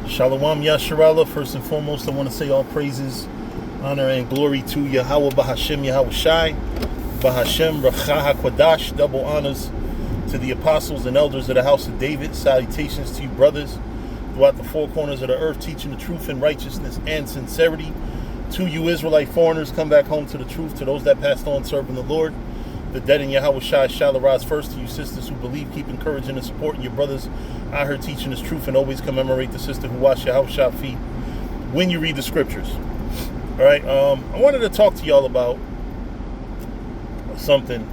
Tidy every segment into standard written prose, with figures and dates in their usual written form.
Shalom Yasharallah. First and foremost, I want to say all praises, honor, and glory to Yahweh Bahashem Yahweh Shai, Bahashem Racha HaKodash. Double honors to the apostles and elders of the house of David. Salutations to you brothers throughout the four corners of the earth, teaching the truth in righteousness and sincerity. To you Israelite foreigners, come back home to the truth. To those that passed on serving the Lord, the dead in Yahweh Shai shall arise first. To you sisters who believe, keep encouraging and supporting your brothers out here teaching this truth, and always commemorate the sister who washed Yahweh Shai feet when you read the scriptures. All right, I wanted to talk to y'all about something,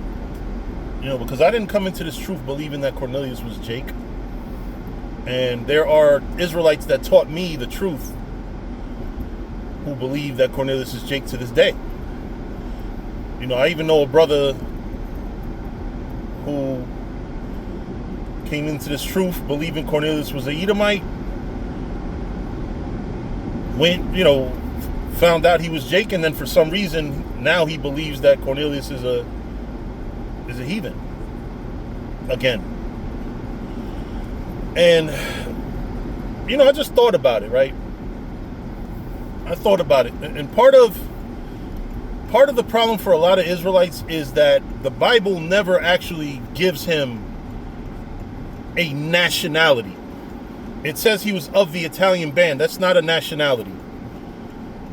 because I didn't come into this truth believing that Cornelius was Jake. And there are Israelites that taught me the truth who believe that Cornelius is Jake to this day. I even know a brother who came into this truth believing Cornelius was a Edomite. Found out he was Jake, and then for some reason now he believes that Cornelius is a heathen again. And I just thought about it, right? I thought about it, and part of the problem for a lot of Israelites is that the Bible never actually gives him a nationality. It says he was of the Italian band. That's not a nationality.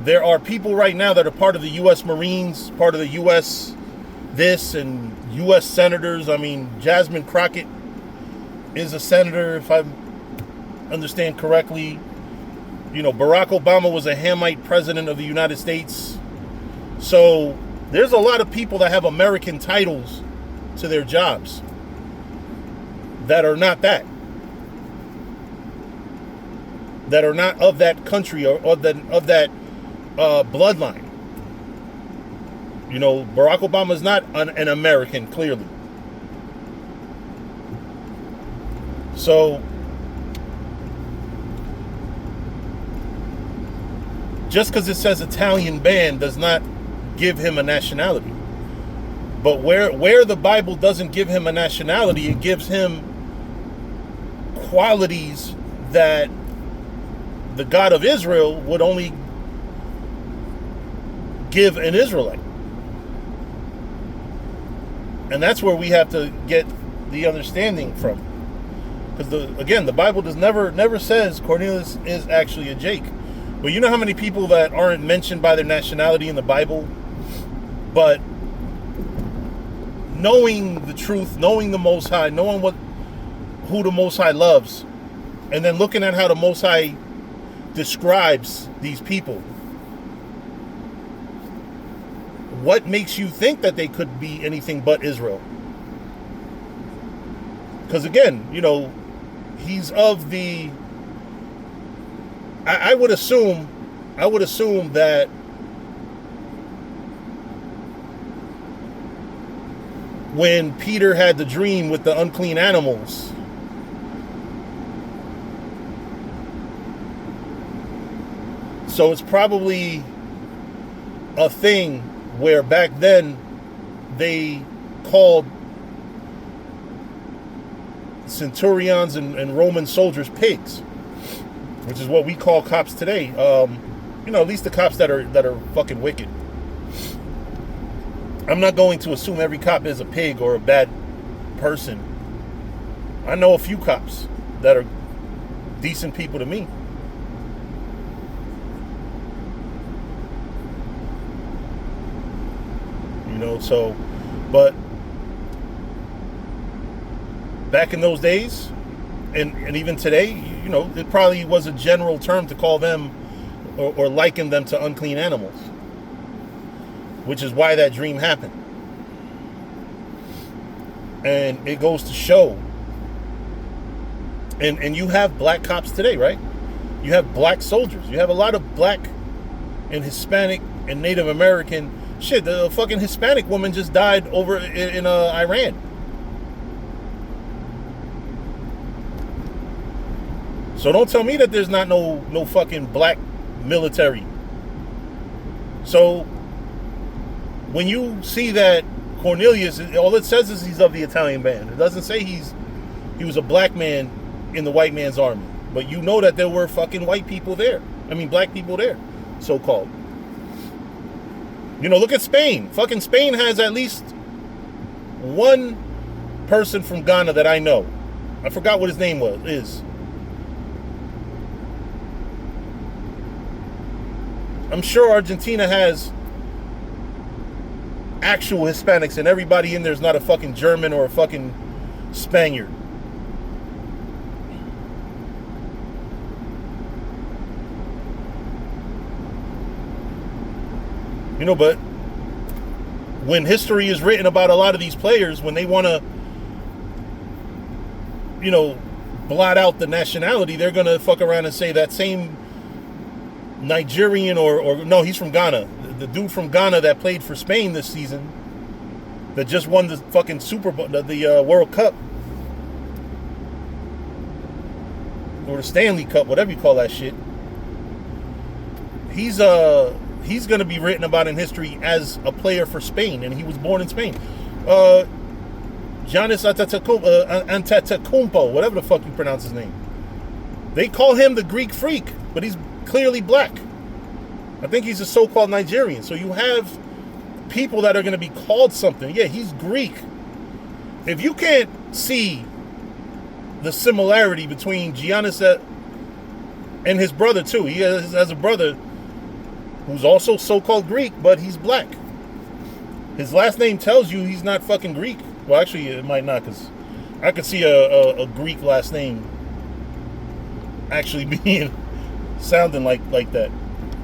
There are people right now that are part of the U.S. Marines, part of the U.S. this, and U.S. senators. I mean, Jasmine Crockett is a senator, if I understand correctly. Barack Obama was a Hamite president of the United States. So there's a lot of people that have American titles to their jobs that are not that are not of that country or of that bloodline. Barack Obama is not an American, clearly. So just because it says Italian band does not give him a nationality. But where the Bible doesn't give him a nationality, it gives him qualities that the God of Israel would only give an Israelite. And that's where we have to get the understanding from. Because the Bible never says Cornelius is actually a Jake. But you know how many people that aren't mentioned by their nationality in the Bible, but knowing the truth, knowing the Most High, knowing who the Most High loves, and then looking at how the Most High describes these people, what makes you think that they could be anything but Israel? Because again, he's of the... I would assume that when Peter had the dream with the unclean animals, so it's probably a thing where back then they called centurions and Roman soldiers pigs, which is what we call cops today. At least the cops that are fucking wicked. I'm not going to assume every cop is a pig or a bad person. I know a few cops that are decent people to me. But back in those days, and even today, it probably was a general term to call them or liken them to unclean animals, which is why that dream happened. And it goes to show, and you have black cops today, right? You have black soldiers. You have a lot of black and Hispanic and Native American. Shit, the fucking Hispanic woman just died over in Iran. So don't tell me that there's not no fucking black military. So when you see that Cornelius, all it says is he's of the Italian band. It doesn't say he was a black man in the white man's army. But you know that there were fucking white people there. I mean, black people there, so-called. You know, look at Spain. Fucking Spain has at least one person from Ghana that I know. I forgot what his name is. I'm sure Argentina has actual Hispanics, and everybody in there is not a fucking German or a fucking Spaniard. You know, but when history is written about a lot of these players, when they want to, you know, blot out the nationality, they're going to fuck around and say that same Nigerian or no, he's from Ghana. The dude from Ghana that played for Spain this season, that just won the fucking Super Bowl, the World Cup, or the Stanley Cup, whatever you call that shit. He's going to be written about in history as a player for Spain, and he was born in Spain. Giannis Antetokounmpo, whatever the fuck you pronounce his name. They call him the Greek freak, but he's clearly black. I think he's a so-called Nigerian. So you have people that are going to be called something. Yeah, he's Greek. If you can't see the similarity between Giannis and his brother too, he has a brother who's also so-called Greek, but he's black. His last name tells you he's not fucking Greek. Well, actually, it might not, because I could see a Greek last name actually being sounding like that.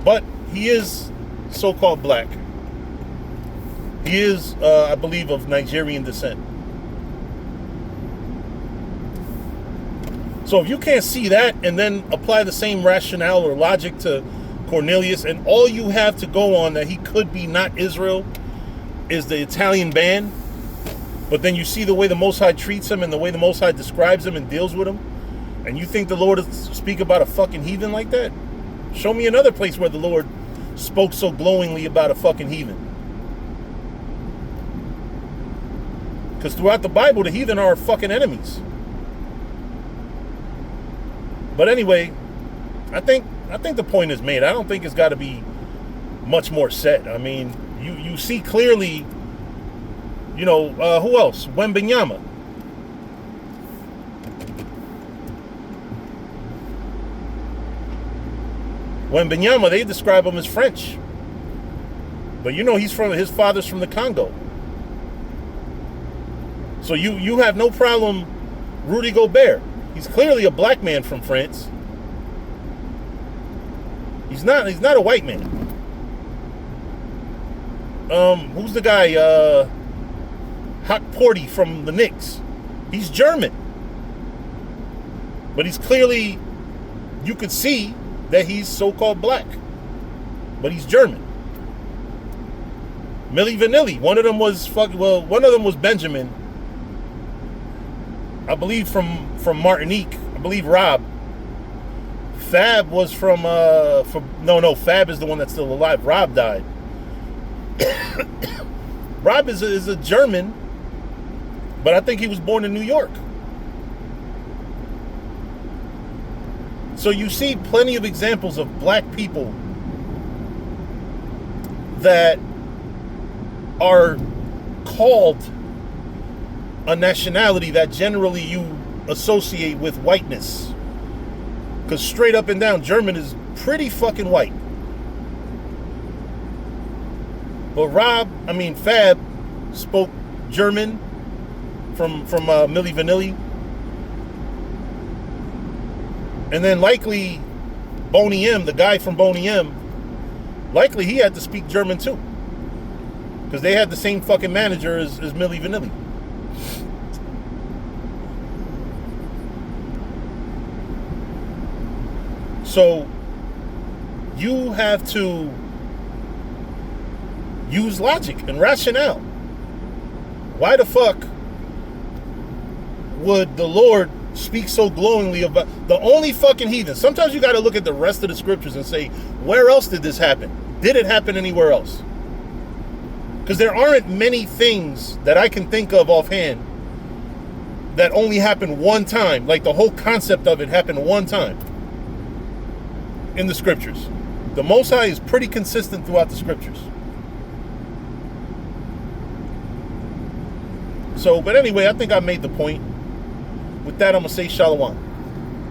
But he is so-called black. He is, I believe, of Nigerian descent. So if you can't see that and then apply the same rationale or logic to Cornelius, and all you have to go on that he could be not Israel is the Italian ban, but then you see the way the Most High treats him and the way the Most High describes him and deals with him, and you think the Lord will speak about a fucking heathen like that? Show me another place where the Lord spoke so glowingly about a fucking heathen. Because throughout the Bible, the heathen are our fucking enemies. But anyway, I think the point is made. I don't think it's got to be much more said. I mean, you see clearly, you know, who else? Wembanyama. Wembanyama, they describe him as French. But you know his father's from the Congo. So you have no problem Rudy Gobert. He's clearly a black man from France. He's not a white man. Who's the guy? Hawk Porty from the Knicks. He's German. But he's clearly, you could see that he's so-called black. But he's German. Milli Vanilli. One of them was Benjamin. I believe from Martinique. I believe Rob. Fab was from Fab is the one that's still alive. Rob died. Rob is a German, but I think he was born in New York. So you see plenty of examples of black people that are called a nationality that generally you associate with whiteness. Because straight up and down, German is pretty fucking white. But Fab spoke German from Milli Vanilli. And then likely Boney M, the guy from Boney M, likely he had to speak German too. Because they had the same fucking manager as Milli Vanilli. So you have to use logic and rationale. Why the fuck would the Lord speak so glowingly about the only fucking heathen? Sometimes you got to look at the rest of the scriptures and say, where else did this happen? Did it happen anywhere else? Because there aren't many things that I can think of offhand that only happened one time. Like the whole concept of it happened one time. in the scriptures. The Most High is pretty consistent throughout the scriptures. So, but anyway, I think I made the point. With that, I'm going to say shalom.